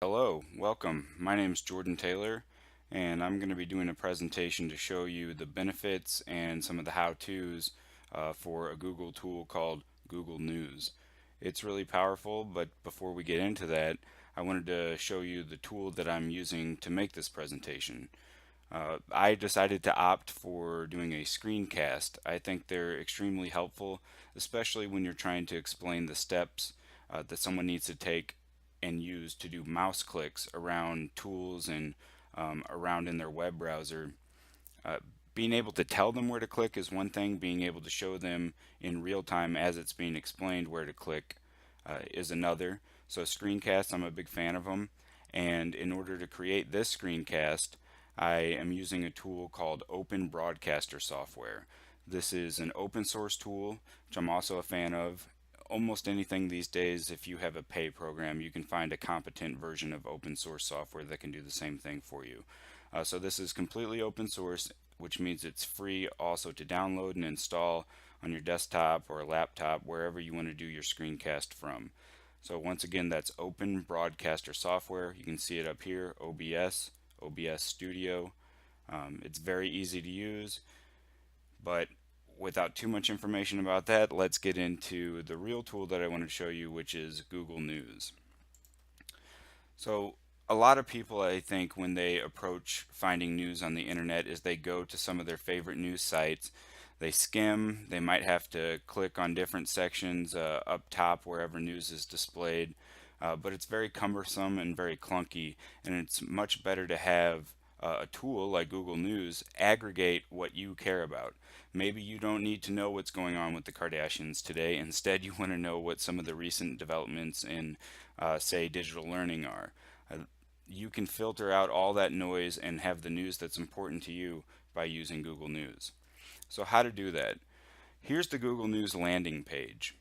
Hello, welcome. My name is Jordan Taylor, and I'm going to be doing a presentation to show you the benefits and some of the how-tos for a Google tool called Google News. It's really powerful, but before we get into that, I wanted to show you the tool that I'm using to make this presentation. I decided to opt for doing a screencast. I think they're extremely helpful, especially when you're trying to explain the steps that someone needs to take and use to do mouse clicks around tools and around in their web browser. Uh, Being able to tell them where to click is one thing, being able to show them in real time as it's being explained where to click is another. So screencasts, I'm a big fan of them. And in order to create this screencast, I am using a tool called Open Broadcaster Software. This is an open source tool, which I'm also a fan of. Almost anything these days, if you have a pay program, you can find a competent version of open source software that can do the same thing for you. So this is completely open source, which means it's free also to download and install on your desktop or a laptop, wherever you want to do your screencast from. So once again, that's Open Broadcaster Software. You can see it up here, OBS Studio. It's very easy to use, but without too much information about that, let's get into the real tool that I want to show you, which is Google News. So a lot of people, I think, when they approach finding news on the internet is they go to some of their favorite news sites. They skim, they might have to click on different sections up top wherever news is displayed, but it's very cumbersome and very clunky, and it's much better to have a tool like Google News aggregate what you care about. Maybe you don't need to know what's going on with the Kardashians today. Instead, you want to know what some of the recent developments in, say, digital learning are. Uh, you can filter out all that noise and have the news that's important to you by using Google News. So how to do that? Here's the Google News landing page.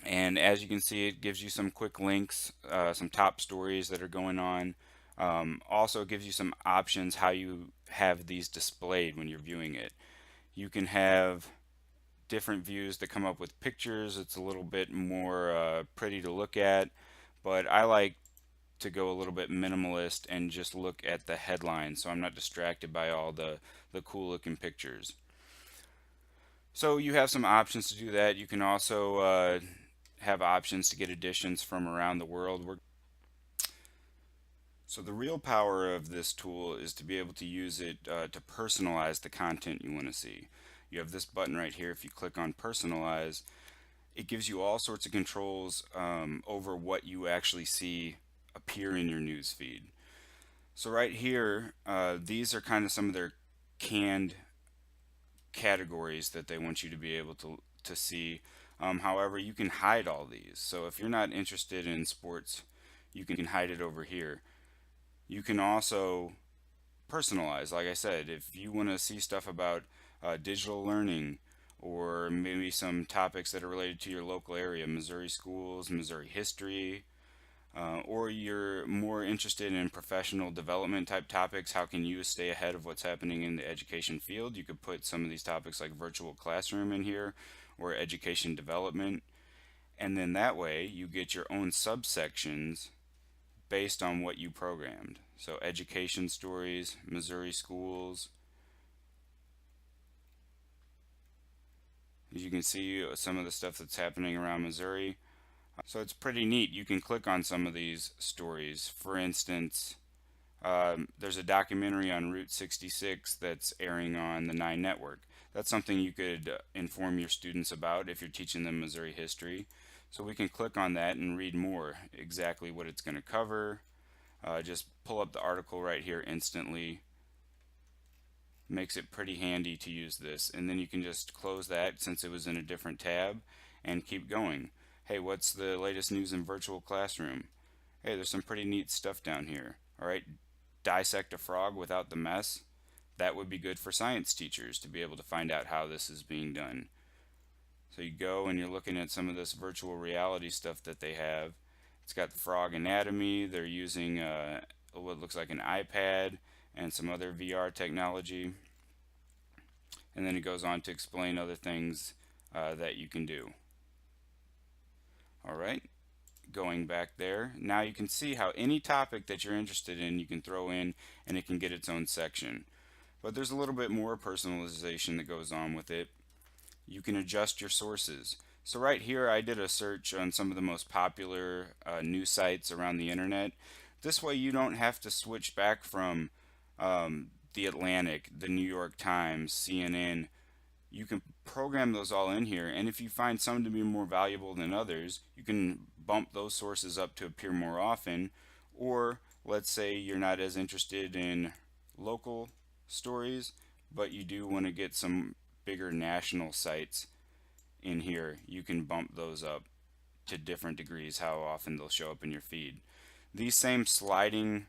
And as you can see, it gives you some quick links, some top stories that are going on. Also gives you some options how you have these displayed when you're viewing it. You can have different views that come up with pictures. It's a little bit more pretty to look at, but I like to go a little bit minimalist and just look at the headline so I'm not distracted by all the cool looking pictures. So you have some options to do that. You can also have options to get editions from around the world. So the real power of this tool is to be able to use it to personalize the content you want to see. You have this button right here. If you click on personalize, it gives you all sorts of controls over what you actually see appear in your news feed. So right here, these are kind of some of their canned categories that they want you to be able to see. However, you can hide all these. So if you're not interested in sports, you can hide it over here. You can also personalize. Like I said, if you want to see stuff about digital learning or maybe some topics that are related to your local area, Missouri schools, Missouri history, or you're more interested in professional development type topics, how can you stay ahead of what's happening in the education field? You could put some of these topics like virtual classroom in here or education development. And then that way you get your own subsections based on what you programmed. So education stories, Missouri schools. As you can see, some of the stuff that's happening around Missouri. So it's pretty neat. You can click on some of these stories. For instance, there's a documentary on Route 66 that's airing on the 9 network. That's something you could inform your students about if you're teaching them Missouri history. So we can click on that and read more, exactly what it's going to cover. Just pull up the article right here instantly. Makes it pretty handy to use this. And then you can just close that since it was in a different tab and keep going. Hey, what's the latest news in virtual classroom? Hey, there's some pretty neat stuff down here. All right, dissect a frog without the mess. That would be good for science teachers to be able to find out how this is being done. So you go and you're looking at some of this virtual reality stuff that they have. It's got the frog anatomy. They're using what looks like an iPad and some other VR technology. And then it goes on to explain other things that you can do. All right, going back there, now you can see how any topic that you're interested in you can throw in and it can get its own section. But there's a little bit more personalization that goes on with it. You can adjust your sources. So right here I did a search on some of the most popular news sites around the internet. This way you don't have to switch back from the Atlantic, the New York Times, CNN. You can program those all in here, and if you find some to be more valuable than others, you can bump those sources up to appear more often. Or let's say you're not as interested in local stories, but you do want to get some bigger national sites in here, you can bump those up to different degrees how often they'll show up in your feed. These same sliding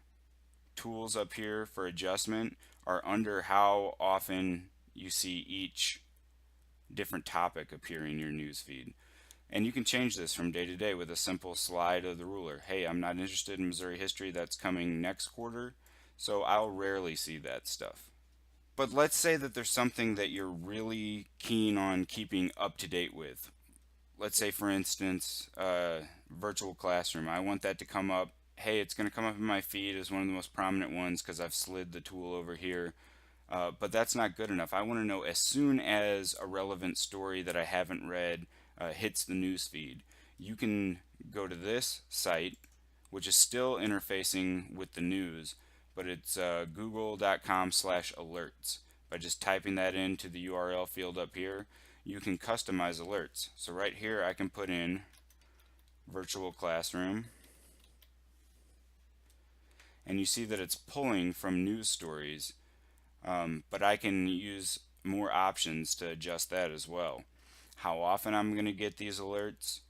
tools up here for adjustment are under how often you see each different topic appear in your newsfeed. And you can change this from day to day with a simple slide of the ruler. Hey, I'm not interested in Missouri history, that's coming next quarter, so I'll rarely see that stuff. But let's say that there's something that you're really keen on keeping up to date with. Let's say, for instance, virtual classroom. I want that to come up. Hey, it's going to come up in my feed as one of the most prominent ones because I've slid the tool over here. But that's not good enough. I want to know as soon as a relevant story that I haven't read hits the news feed. You can go to this site, which is still interfacing with the news, but it's google.com/alerts. By just typing that into the URL field up here, you can customize alerts. So right here I can put in virtual classroom, and you see that it's pulling from news stories, but I can use more options to adjust that as well. How often I'm going to get these alerts,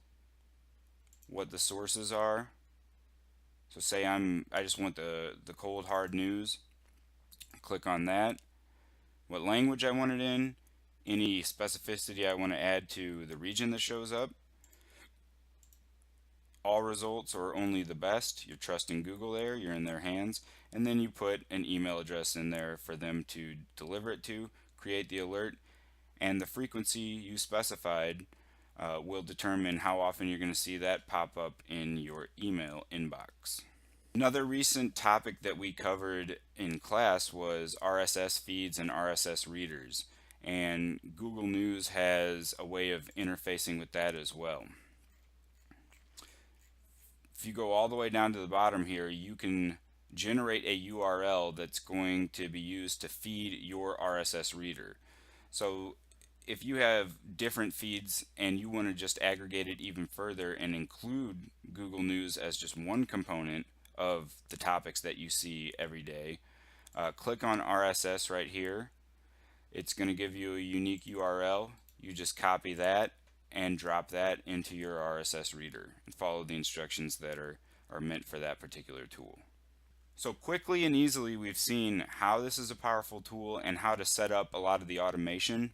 what the sources are. So say I just want the cold hard news. Click on that. What language I want it in, any specificity I want to add to the region that shows up, all results or only the best. You're trusting Google there, you're in their hands, and then you put an email address in there for them to deliver it to, create the alert, and the frequency you specified will determine how often you're going to see that pop up in your email inbox. Another recent topic that we covered in class was RSS feeds and RSS readers, and Google News has a way of interfacing with that as well. If you go all the way down to the bottom here, you can generate a URL that's going to be used to feed your RSS reader. So if you have different feeds and you want to just aggregate it even further and include Google News as just one component of the topics that you see every day, click on RSS right here. It's going to give you a unique URL. You just copy that and drop that into your RSS reader and follow the instructions that are meant for that particular tool. So quickly and easily we've seen how this is a powerful tool and how to set up a lot of the automation.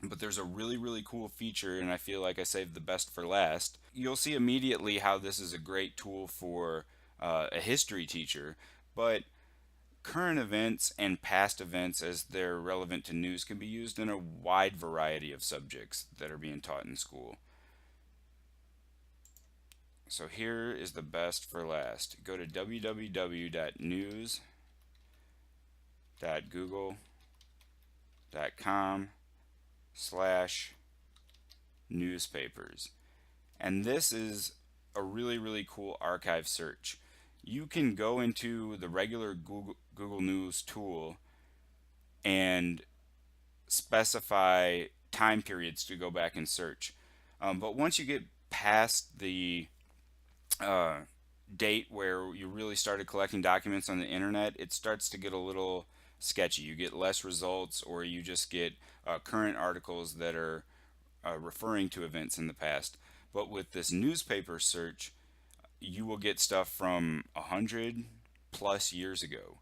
But there's a really cool feature, and I feel like I saved the best for last. You'll see immediately how this is a great tool for a history teacher, but current events and past events as they're relevant to news can be used in a wide variety of subjects that are being taught in school. So here is the best for last. Go to www.news.google.com/newspapers. And this is a really cool archive search. You can go into the regular Google News tool and specify time periods to go back and search. But once you get past the date where you really started collecting documents on the internet, it starts to get a little sketchy. You get less results, or you just get current articles that are referring to events in the past. But with this newspaper search, you will get stuff from 100+ years ago.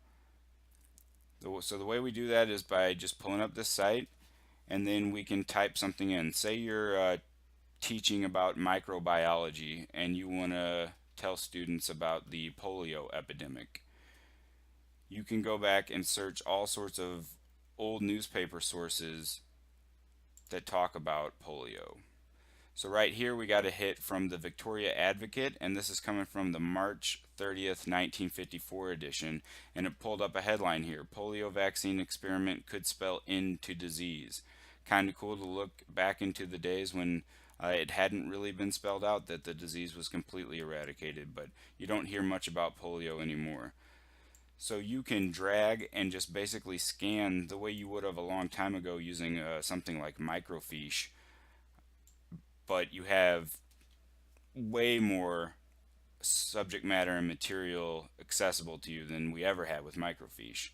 So the way we do that is by just pulling up this site, and then we can type something in. Say you're teaching about microbiology and you want to tell students about the polio epidemic. You can go back and search all sorts of old newspaper sources that talk about polio. So right here we got a hit from the Victoria Advocate, and this is coming from the March 30th, 1954 edition, and it pulled up a headline here: Polio vaccine experiment could spell end to disease. Kind of cool to look back into the days when it hadn't really been spelled out that the disease was completely eradicated, but you don't hear much about polio anymore. So you can drag and just basically scan the way you would have a long time ago using something like microfiche, but you have way more subject matter and material accessible to you than we ever had with microfiche.